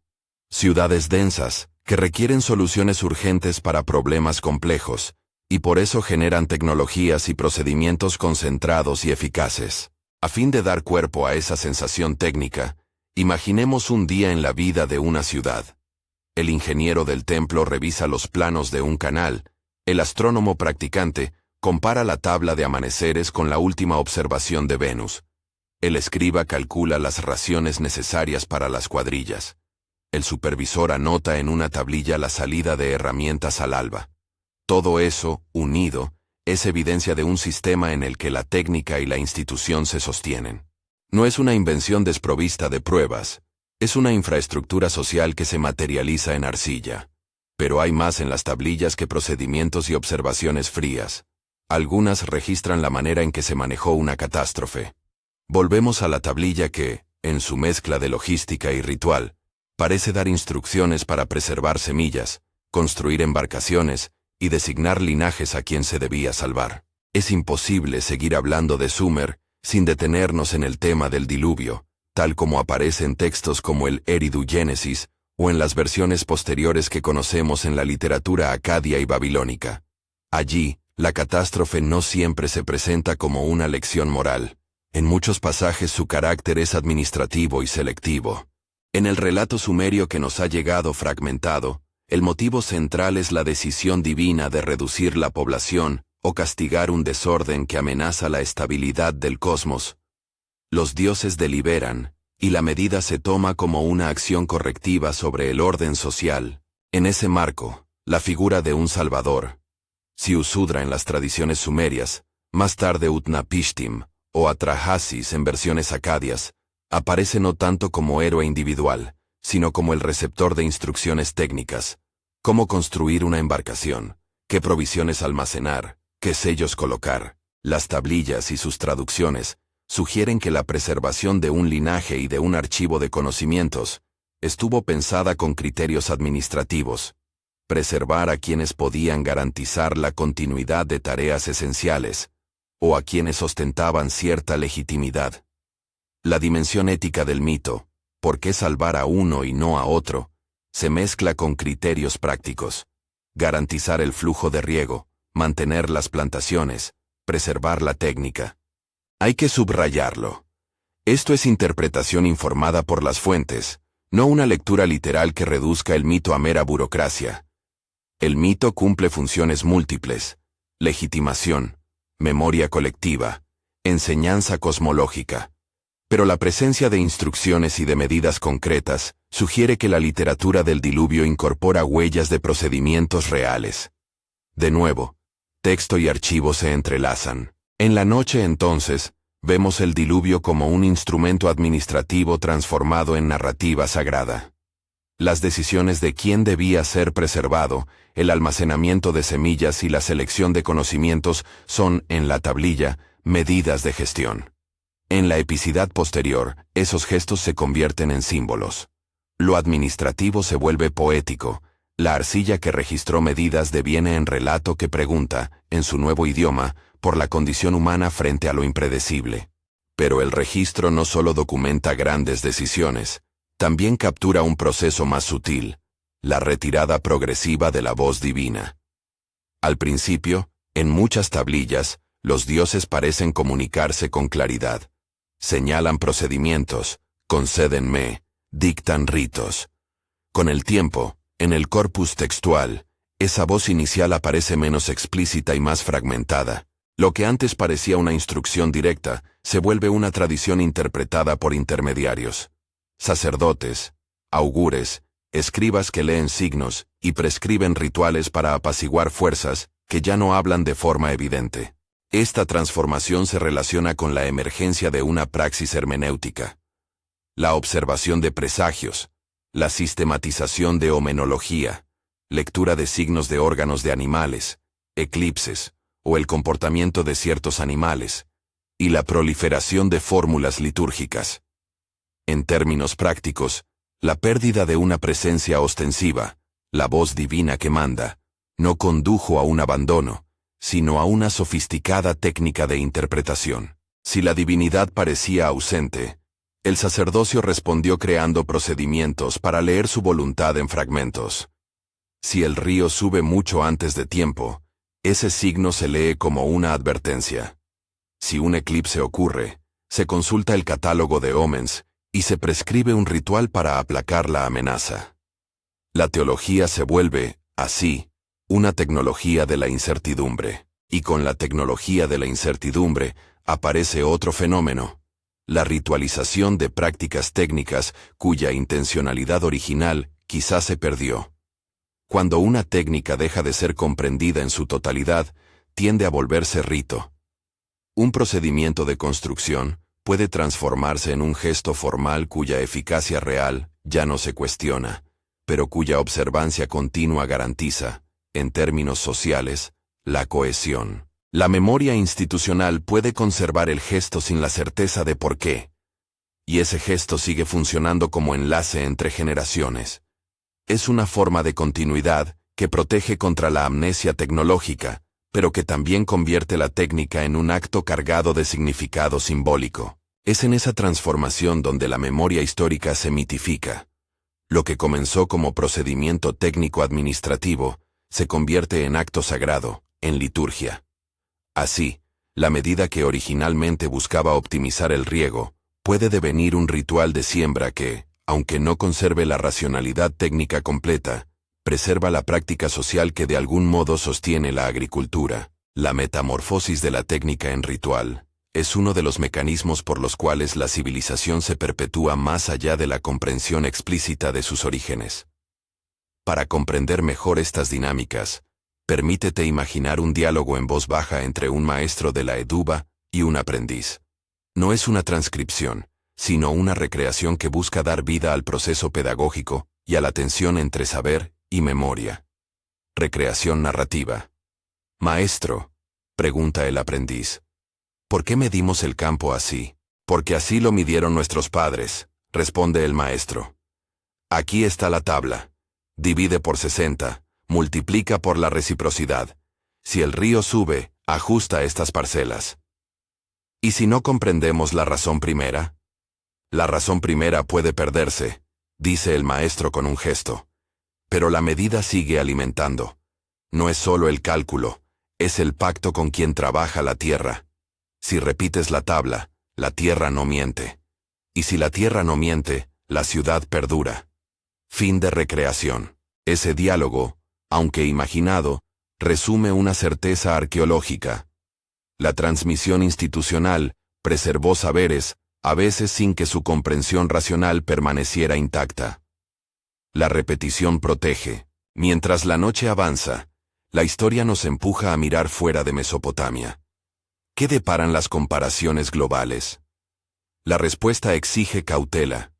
Ciudades densas, que requieren soluciones urgentes para problemas complejos, y por eso generan tecnologías y procedimientos concentrados y eficaces. A fin de dar cuerpo a esa sensación técnica, imaginemos un día en la vida de una ciudad. El ingeniero del templo revisa los planos de un canal, el astrónomo practicante compara la tabla de amaneceres con la última observación de Venus. El escriba calcula las raciones necesarias para las cuadrillas. El supervisor anota en una tablilla la salida de herramientas al alba. Todo eso, unido, es evidencia de un sistema en el que la técnica y la institución se sostienen. No es una invención desprovista de pruebas, es una infraestructura social que se materializa en arcilla. Pero hay más en las tablillas que procedimientos y observaciones frías. Algunas registran la manera en que se manejó una catástrofe. Volvemos a la tablilla que, en su mezcla de logística y ritual, parece dar instrucciones para preservar semillas, construir embarcaciones y designar linajes a quien se debía salvar. Es imposible seguir hablando de Sumer sin detenernos en el tema del diluvio, tal como aparece en textos como el Eridu Génesis o en las versiones posteriores que conocemos en la literatura acadia y babilónica. Allí, la catástrofe no siempre se presenta como una lección moral. En muchos pasajes su carácter es administrativo y selectivo. En el relato sumerio que nos ha llegado fragmentado, el motivo central es la decisión divina de reducir la población o castigar un desorden que amenaza la estabilidad del cosmos. Los dioses deliberan, y la medida se toma como una acción correctiva sobre el orden social. En ese marco, la figura de un salvador, Ziusudra en las tradiciones sumerias, más tarde Utnapishtim, o Atrahasis en versiones acadias, aparece no tanto como héroe individual, sino como el receptor de instrucciones técnicas: cómo construir una embarcación, qué provisiones almacenar, qué sellos colocar. Las tablillas y sus traducciones sugieren que la preservación de un linaje y de un archivo de conocimientos estuvo pensada con criterios administrativos: preservar a quienes podían garantizar la continuidad de tareas esenciales, o a quienes ostentaban cierta legitimidad. La dimensión ética del mito, ¿por qué salvar a uno y no a otro?, se mezcla con criterios prácticos: garantizar el flujo de riego, mantener las plantaciones, preservar la técnica. Hay que subrayarlo. Esto es interpretación informada por las fuentes, no una lectura literal que reduzca el mito a mera burocracia. El mito cumple funciones múltiples: legitimación, memoria colectiva, enseñanza cosmológica. Pero la presencia de instrucciones y de medidas concretas sugiere que la literatura del diluvio incorpora huellas de procedimientos reales. De nuevo, texto y archivo se entrelazan. En la noche, entonces, vemos el diluvio como un instrumento administrativo transformado en narrativa sagrada. Las decisiones de quién debía ser preservado, el almacenamiento de semillas y la selección de conocimientos son, en la tablilla, medidas de gestión. En la epicidad posterior, esos gestos se convierten en símbolos. Lo administrativo se vuelve poético. La arcilla que registró medidas deviene en relato que pregunta, en su nuevo idioma, por la condición humana frente a lo impredecible. Pero el registro no solo documenta grandes decisiones, también captura un proceso más sutil: la retirada progresiva de la voz divina. Al principio, en muchas tablillas, los dioses parecen comunicarse con claridad. Señalan procedimientos, concédenme, dictan ritos. Con el tiempo, en el corpus textual, esa voz inicial aparece menos explícita y más fragmentada. Lo que antes parecía una instrucción directa, se vuelve una tradición interpretada por intermediarios: sacerdotes, augures, escribas que leen signos y prescriben rituales para apaciguar fuerzas que ya no hablan de forma evidente. Esta transformación se relaciona con la emergencia de una praxis hermenéutica. La observación de presagios, la sistematización de omenología, lectura de signos de órganos de animales, eclipses, o el comportamiento de ciertos animales, y la proliferación de fórmulas litúrgicas. En términos prácticos, la pérdida de una presencia ostensiva, la voz divina que manda, no condujo a un abandono, sino a una sofisticada técnica de interpretación. Si la divinidad parecía ausente, el sacerdocio respondió creando procedimientos para leer su voluntad en fragmentos. Si el río sube mucho antes de tiempo, ese signo se lee como una advertencia. Si un eclipse ocurre, se consulta el catálogo de omens y se prescribe un ritual para aplacar la amenaza. La teología se vuelve, así, una tecnología de la incertidumbre. Y con la tecnología de la incertidumbre aparece otro fenómeno: la ritualización de prácticas técnicas cuya intencionalidad original quizás se perdió. Cuando una técnica deja de ser comprendida en su totalidad, tiende a volverse rito. Un procedimiento de construcción puede transformarse en un gesto formal cuya eficacia real ya no se cuestiona, pero cuya observancia continua garantiza, en términos sociales, la cohesión. La memoria institucional puede conservar el gesto sin la certeza de por qué, y ese gesto sigue funcionando como enlace entre generaciones. Es una forma de continuidad que protege contra la amnesia tecnológica, pero que también convierte la técnica en un acto cargado de significado simbólico. Es en esa transformación donde la memoria histórica se mitifica. Lo que comenzó como procedimiento técnico-administrativo se convierte en acto sagrado, en liturgia. Así, la medida que originalmente buscaba optimizar el riego, puede devenir un ritual de siembra que, aunque no conserve la racionalidad técnica completa, preserva la práctica social que de algún modo sostiene la agricultura. La metamorfosis de la técnica en ritual es uno de los mecanismos por los cuales la civilización se perpetúa más allá de la comprensión explícita de sus orígenes. Para comprender mejor estas dinámicas, permítete imaginar un diálogo en voz baja entre un maestro de la eduba y un aprendiz. No es una transcripción, sino una recreación que busca dar vida al proceso pedagógico y a la tensión entre saber y memoria. Recreación narrativa. Maestro, pregunta el aprendiz, ¿por qué medimos el campo así? Porque así lo midieron nuestros padres, responde el maestro. Aquí está la tabla. Divide por 60, multiplica por la reciprocidad. Si el río sube, ajusta estas parcelas. ¿Y si no comprendemos la razón primera? La razón primera puede perderse, dice el maestro con un gesto. Pero la medida sigue alimentando. No es solo el cálculo, es el pacto con quien trabaja la tierra. Si repites la tabla, la tierra no miente. Y si la tierra no miente, la ciudad perdura. Fin de recreación. Ese diálogo, aunque imaginado, resume una certeza arqueológica. La transmisión institucional preservó saberes, a veces sin que su comprensión racional permaneciera intacta. La repetición protege. Mientras la noche avanza, la historia nos empuja a mirar fuera de Mesopotamia. ¿Qué deparan las comparaciones globales? La respuesta exige cautela.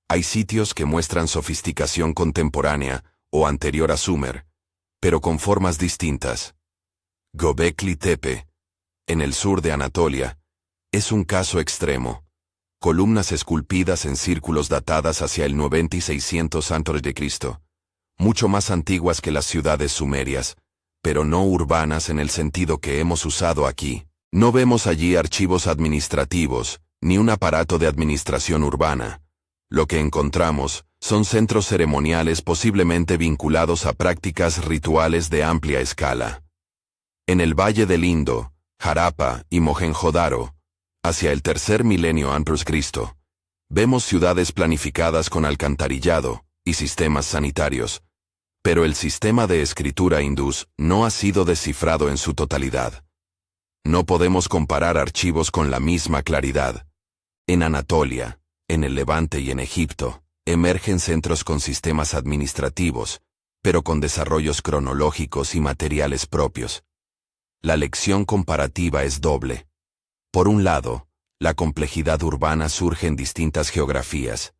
Hay sitios que muestran sofisticación contemporánea o anterior a Sumer, pero con formas distintas. Göbekli Tepe, en el sur de Anatolia, es un caso extremo. Columnas esculpidas en círculos datadas hacia el 90 y 600 a.C., mucho más antiguas que las ciudades sumerias, pero no urbanas en el sentido que hemos usado aquí. No vemos allí archivos administrativos, ni un aparato de administración urbana. Lo que encontramos son centros ceremoniales posiblemente vinculados a prácticas rituales de amplia escala. En el Valle del Indo, Harappa y Mohenjo-Daro, hacia el tercer milenio a.C., vemos ciudades planificadas con alcantarillado y sistemas sanitarios, pero el sistema de escritura hindús no ha sido descifrado en su totalidad. No podemos comparar archivos con la misma claridad. En Anatolia, en el Levante y en Egipto, Emergen centros con sistemas administrativos, pero con desarrollos cronológicos y materiales propios. La lección comparativa es doble. Por un lado, la complejidad urbana surge en distintas geografías.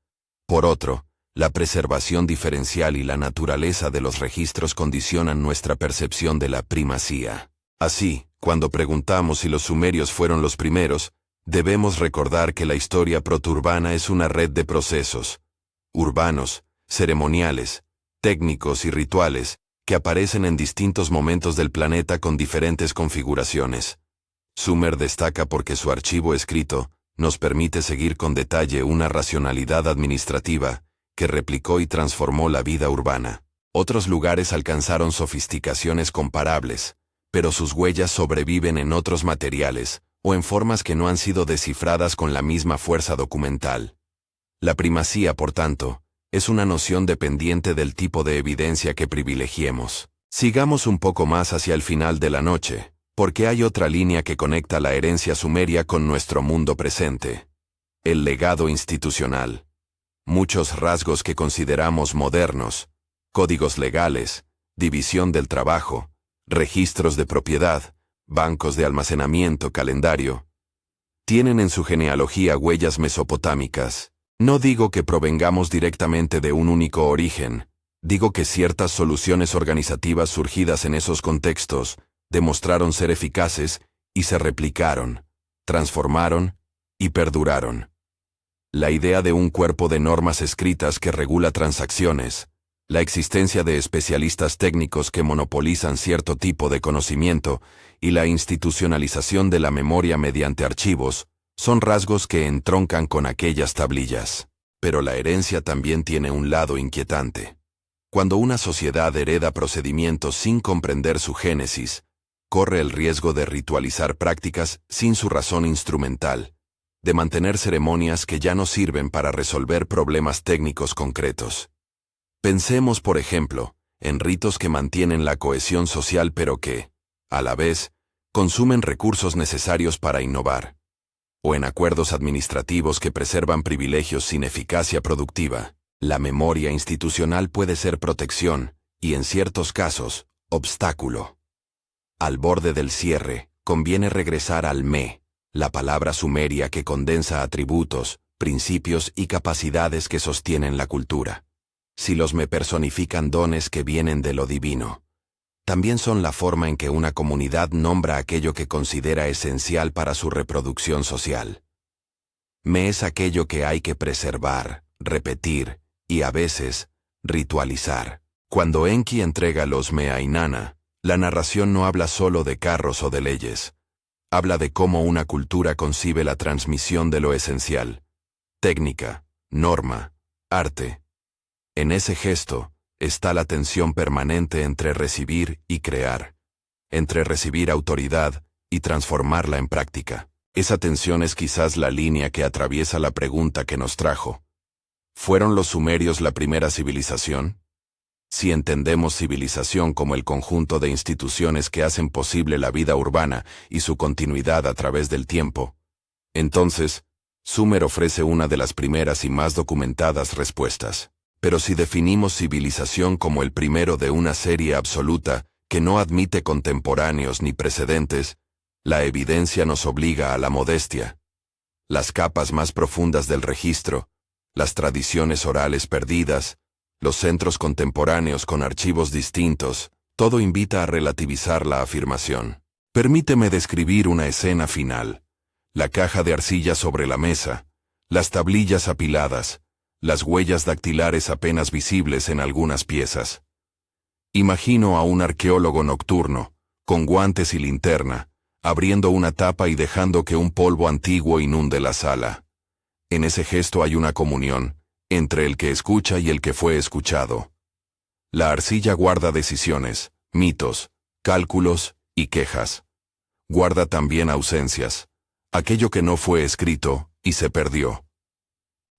Por otro, la preservación diferencial y la naturaleza de los registros condicionan nuestra percepción de la primacía. Así, cuando preguntamos si los sumerios fueron los primeros, debemos recordar que la historia proturbana es una red de procesos urbanos, ceremoniales, técnicos y rituales, que aparecen en distintos momentos del planeta con diferentes configuraciones. Sumer destaca porque su archivo escrito nos permite seguir con detalle una racionalidad administrativa que replicó y transformó la vida urbana. Otros lugares alcanzaron sofisticaciones comparables, pero sus huellas sobreviven en otros materiales o en formas que no han sido descifradas con la misma fuerza documental. La primacía, por tanto, es una noción dependiente del tipo de evidencia que privilegiemos. Sigamos un poco más hacia el final de la noche, porque hay otra línea que conecta la herencia sumeria con nuestro mundo presente. El legado institucional. Muchos rasgos que consideramos modernos, códigos legales, división del trabajo, registros de propiedad, bancos de almacenamiento, calendario, tienen en su genealogía huellas mesopotámicas. No digo que provengamos directamente de un único origen, digo que ciertas soluciones organizativas surgidas en esos contextos demostraron ser eficaces y se replicaron, transformaron y perduraron. La idea de un cuerpo de normas escritas que regula transacciones, la existencia de especialistas técnicos que monopolizan cierto tipo de conocimiento y la institucionalización de la memoria mediante archivos, son rasgos que entroncan con aquellas tablillas. Pero la herencia también tiene un lado inquietante. Cuando una sociedad hereda procedimientos sin comprender su génesis, corre el riesgo de ritualizar prácticas sin su razón instrumental, de mantener ceremonias que ya no sirven para resolver problemas técnicos concretos. Pensemos, por ejemplo, en ritos que mantienen la cohesión social pero que, a la vez, consumen recursos necesarios para innovar, o en acuerdos administrativos que preservan privilegios sin eficacia productiva. La memoria institucional puede ser protección, y en ciertos casos, obstáculo. Al borde del cierre, conviene regresar al me, la palabra sumeria que condensa atributos, principios y capacidades que sostienen la cultura. Si los me personifican dones que vienen de lo divino, también son la forma en que una comunidad nombra aquello que considera esencial para su reproducción social. Me es aquello que hay que preservar, repetir y, a veces, ritualizar. Cuando Enki entrega los me a Inanna, la narración no habla solo de carros o de leyes. Habla de cómo una cultura concibe la transmisión de lo esencial. Técnica, norma, arte. En ese gesto está la tensión permanente entre recibir y crear, entre recibir autoridad y transformarla en práctica. Esa tensión es quizás la línea que atraviesa la pregunta que nos trajo. ¿Fueron los sumerios la primera civilización? Si entendemos civilización como el conjunto de instituciones que hacen posible la vida urbana y su continuidad a través del tiempo, entonces, Sumer ofrece una de las primeras y más documentadas respuestas. Pero si definimos civilización como el primero de una serie absoluta que no admite contemporáneos ni precedentes, la evidencia nos obliga a la modestia. Las capas más profundas del registro, las tradiciones orales perdidas, los centros contemporáneos con archivos distintos, todo invita a relativizar la afirmación. Permíteme describir una escena final. La caja de arcilla sobre la mesa, las tablillas apiladas, las huellas dactilares apenas visibles en algunas piezas. Imagino a un arqueólogo nocturno, con guantes y linterna, abriendo una tapa y dejando que un polvo antiguo inunde la sala. En ese gesto hay una comunión, entre el que escucha y el que fue escuchado. La arcilla guarda decisiones, mitos, cálculos y quejas. Guarda también ausencias, aquello que no fue escrito y se perdió.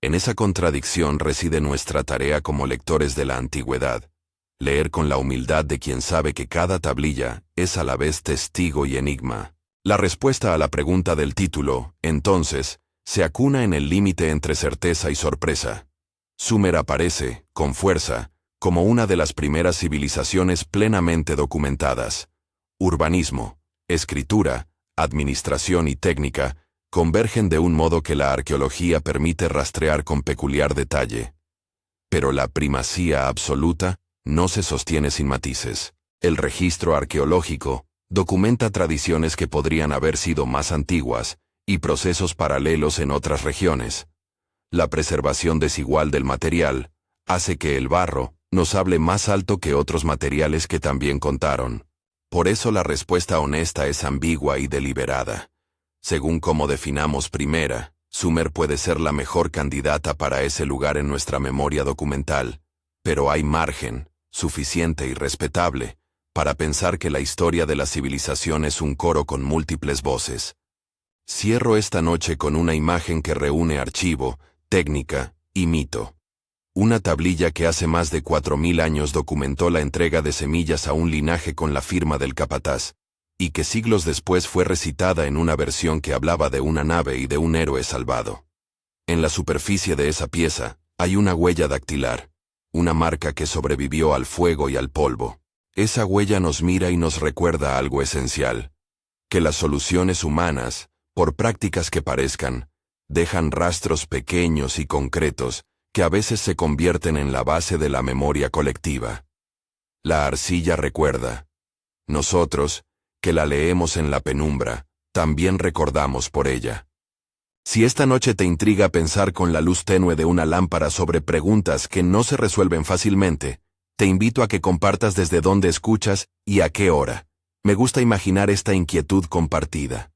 En esa contradicción reside nuestra tarea como lectores de la antigüedad, leer con la humildad de quien sabe que cada tablilla es a la vez testigo y enigma. La respuesta a la pregunta del título, entonces, se acuna en el límite entre certeza y sorpresa. Sumer aparece, con fuerza, como una de las primeras civilizaciones plenamente documentadas. Urbanismo, escritura, administración y técnica convergen de un modo que la arqueología permite rastrear con peculiar detalle. Pero la primacía absoluta no se sostiene sin matices. El registro arqueológico documenta tradiciones que podrían haber sido más antiguas y procesos paralelos en otras regiones. La preservación desigual del material hace que el barro nos hable más alto que otros materiales que también contaron. Por eso la respuesta honesta es ambigua y deliberada. Según cómo definamos primera, Sumer puede ser la mejor candidata para ese lugar en nuestra memoria documental, pero hay margen, suficiente y respetable, para pensar que la historia de la civilización es un coro con múltiples voces. Cierro esta noche con una imagen que reúne archivo, técnica y mito. Una tablilla que hace más de 4000 años documentó la entrega de semillas a un linaje con la firma del capataz, y que siglos después fue recitada en una versión que hablaba de una nave y de un héroe salvado. En la superficie de esa pieza hay una huella dactilar, una marca que sobrevivió al fuego y al polvo. Esa huella nos mira y nos recuerda algo esencial: que las soluciones humanas, por prácticas que parezcan, dejan rastros pequeños y concretos que a veces se convierten en la base de la memoria colectiva. La arcilla recuerda. Nosotros, que la leemos en la penumbra, también recordamos por ella. Si esta noche te intriga pensar con la luz tenue de una lámpara sobre preguntas que no se resuelven fácilmente, te invito a que compartas desde dónde escuchas y a qué hora. Me gusta imaginar esta inquietud compartida.